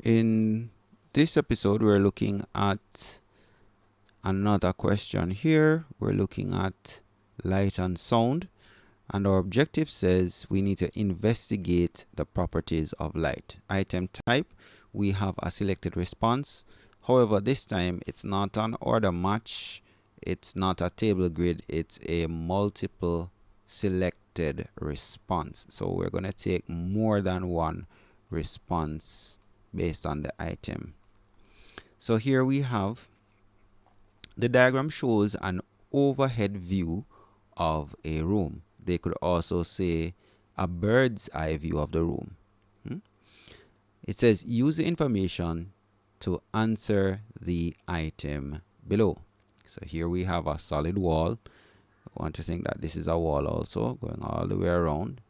In this episode, we're looking at another question here. We're looking at light and sound, and our objective says we need to investigate the properties of light. Item type, we have a selected response. However, this time it's not an order match, it's not a table grid, it's a multiple selected response. So we're going to take more than one response based on the item. So here we have the diagram shows an overhead view of a room. They could also say a bird's eye view of the room. It says use the information to answer the item below. So here we have a solid wall. I want to think that this is a wall also going all the way around.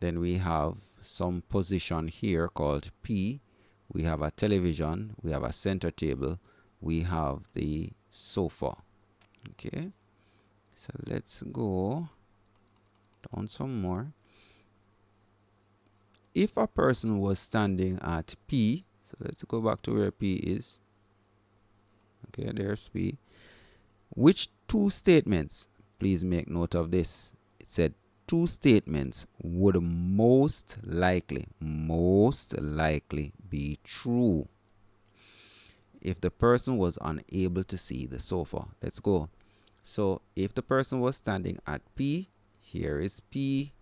Then we have some position here called P. We have a television, we have a center table, we have the sofa. Okay, so let's go down some more. If a person was standing at P, so let's go back to where P is. Okay, there's P. Which two statements, please make note of this, it said two statements would most likely be true if the person was unable to see the sofa. Let's go. So if the person was standing at P, here is P,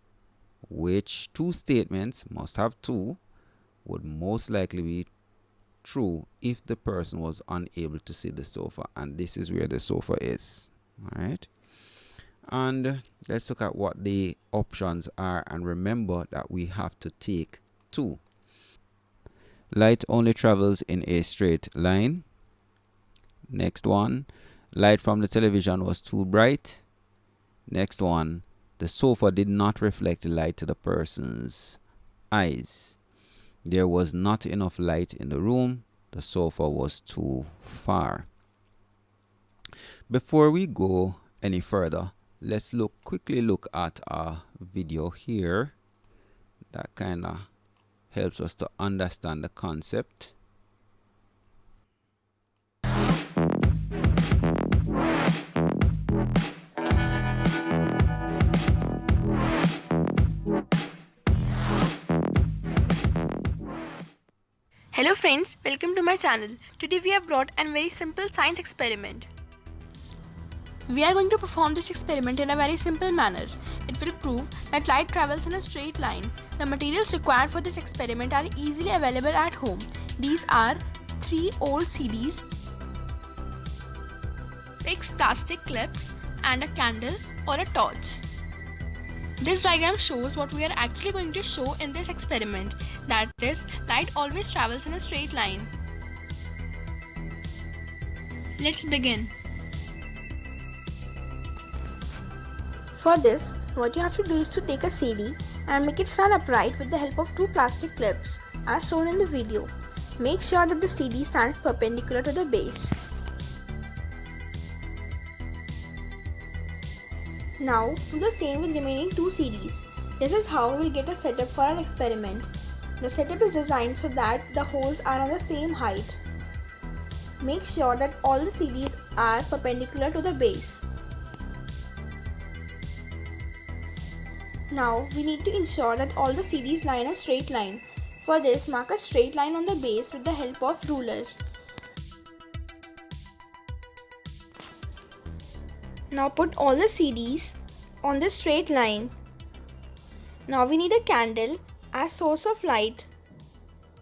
which two statements, must have two, would most likely be true if the person was unable to see the sofa, and this is where the sofa is. All right, and let's look at what the options are, and remember that we have to take two. Light only travels in a straight line. Next one, light from the television was too bright. Next one, the sofa did not reflect light to the person's eyes. There was not enough light in the room. The sofa was too far. Before we go any further, let's quickly look at a video here that kind of helps us to understand the concept. Hello friends, welcome to my channel. Today we have brought a very simple science experiment. We are going to perform this experiment in a very simple manner. It will prove that light travels in a straight line. The materials required for this experiment are easily available at home. These are 3 old CDs, 6 plastic clips and a candle or a torch. This diagram shows what we are actually going to show in this experiment, that is, light always travels in a straight line. Let's begin. For this, what you have to do is to take a CD and make it stand upright with the help of 2 plastic clips, as shown in the video. Make sure that the CD stands perpendicular to the base. Now, do the same with remaining 2 CDs. This is how we will get a setup for our experiment. The setup is designed so that the holes are on the same height. Make sure that all the CDs are perpendicular to the base. Now, we need to ensure that all the CDs lie in a straight line. For this, mark a straight line on the base with the help of ruler. Now put all the CDs on this straight line. Now we need a candle as source of light.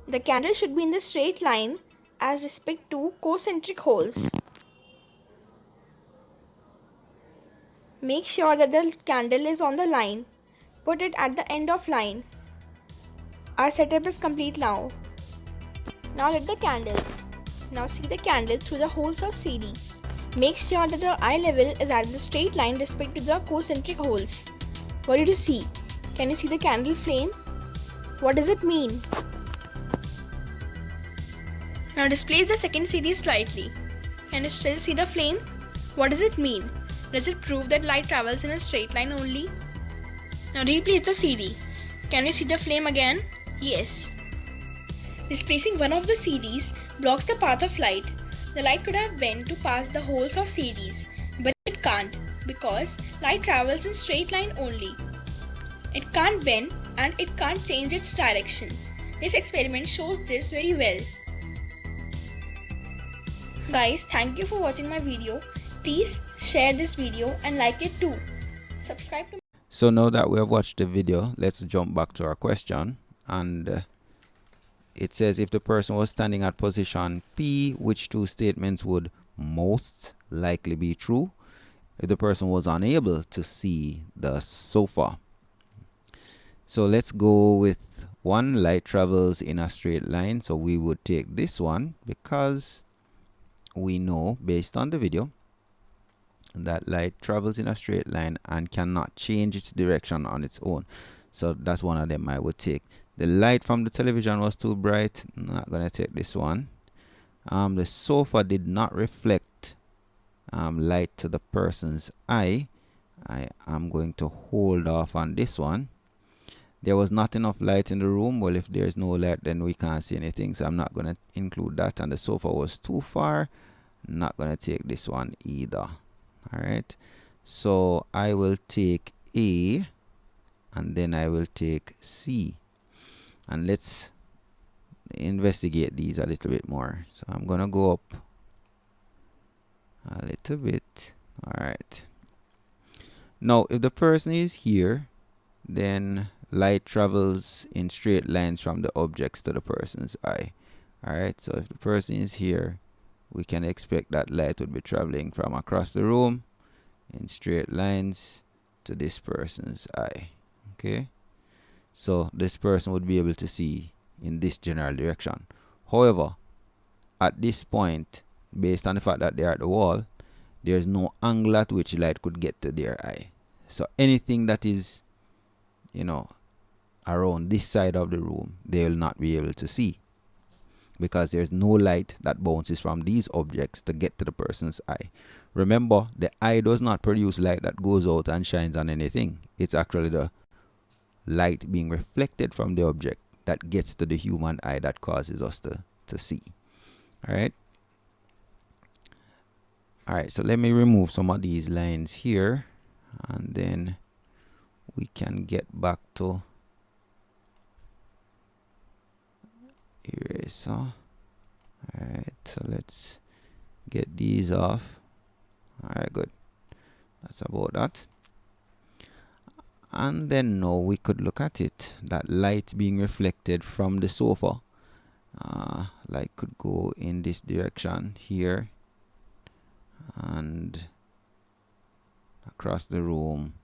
The candle should be in the straight line as respect to concentric holes. Make sure that the candle is on the line. Put it at the end of line. Our setup is complete now. Now lit the candles. Now see the candle through the holes of CD. Make sure that the eye level is at the straight line respect to the concentric holes. What did you see? Can you see the candle flame? What does it mean? Now displace the second CD slightly. Can you still see the flame? What does it mean? Does it prove that light travels in a straight line only? Now replace the CD. Can you see the flame again? Yes. Displacing one of the CDs blocks the path of light. The light could have bent to pass the holes of CDs, but it can't because light travels in straight line only. It can't bend and it can't change its direction. This experiment shows this very well. Guys, thank you for watching my video. Please share this video and like it too. Subscribe to. So now that we have watched the video, let's jump back to our question. And it says if the person was standing at position P, which two statements would most likely be true? If the person was unable to see the sofa. So let's go with one. Light travels in a straight line. So we would take this one because we know based on the video that light travels in a straight line and cannot change its direction on its own. So that's one of them I would take. The light from the television was too bright. I'm not going to take this one. The sofa did not reflect light to the person's eye. I am going to hold off on this one. There was not enough light in the room. Well, if there's no light, then we can't see anything. So I'm not going to include that. And the sofa was too far. Not going to take this one either. All right. So I will take A. And then I will take C. And let's investigate these a little bit more. So I'm going to go up a little bit. All right. Now, if the person is here, then light travels in straight lines from the objects to the person's eye. All right. So if the person is here, we can expect that light would be traveling from across the room in straight lines to this person's eye. Okay. So this person would be able to see in this general direction. However, at this point, based on the fact that they're at the wall, there's no angle at which light could get to their eye. So anything that is, around this side of the room, they will not be able to see because there's no light that bounces from these objects to get to the person's eye. Remember, the eye does not produce light that goes out and shines on anything. It's actually the light being reflected from the object that gets to the human eye that causes us to see. All right. All right. So let me remove some of these lines here, and then we can get back to eraser. All right. So let's get these off. All right. Good. That's about that. And then now we could look at it, that light being reflected from the sofa. Light could go in this direction here and across the room,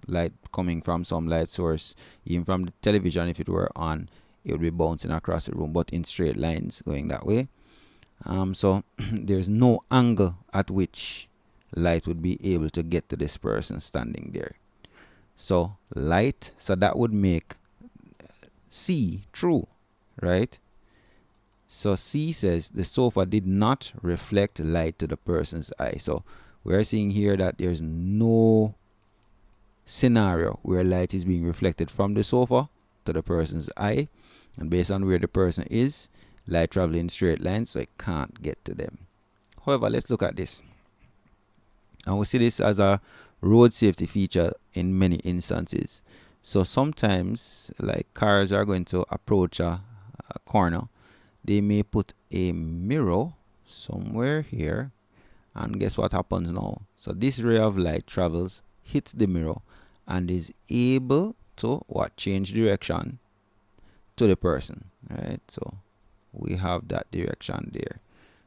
light coming from some light source, even from the television. If it were on, it would be bouncing across the room, but in straight lines going that way. So there's no angle at which light would be able to get to this person standing there. So light, so that would make C true, right? So C says the sofa did not reflect light to the person's eye. So we're seeing here that there's no scenario where light is being reflected from the sofa to the person's eye. And based on where the person is, light travels in straight lines, so it can't get to them. However, let's look at this. And we see this as a road safety feature in many instances. So sometimes, like cars are going to approach a corner, they may put a mirror somewhere here, and guess what happens now? So this ray of light travels, hits the mirror, and is able to change direction to the person, right? So we have that direction there.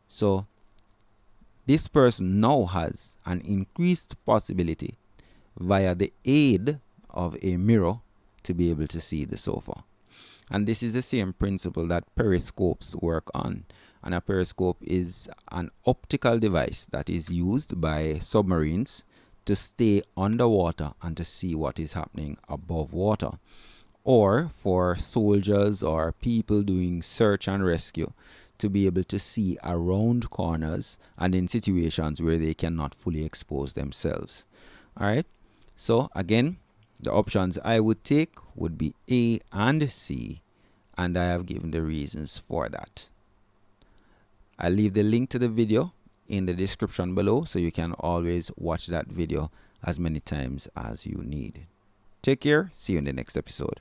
So this person now has an increased possibility via the aid of a mirror to be able to see the sofa. And this is the same principle that periscopes work on. And a periscope is an optical device that is used by submarines to stay underwater and to see what is happening above water. Or for soldiers or people doing search and rescue to be able to see around corners and in situations where they cannot fully expose themselves. All right. So again, the options I would take would be A and C, and I have given the reasons for that. I'll leave the link to the video in the description below, so you can always watch that video as many times as you need. Take care. See you in the next episode.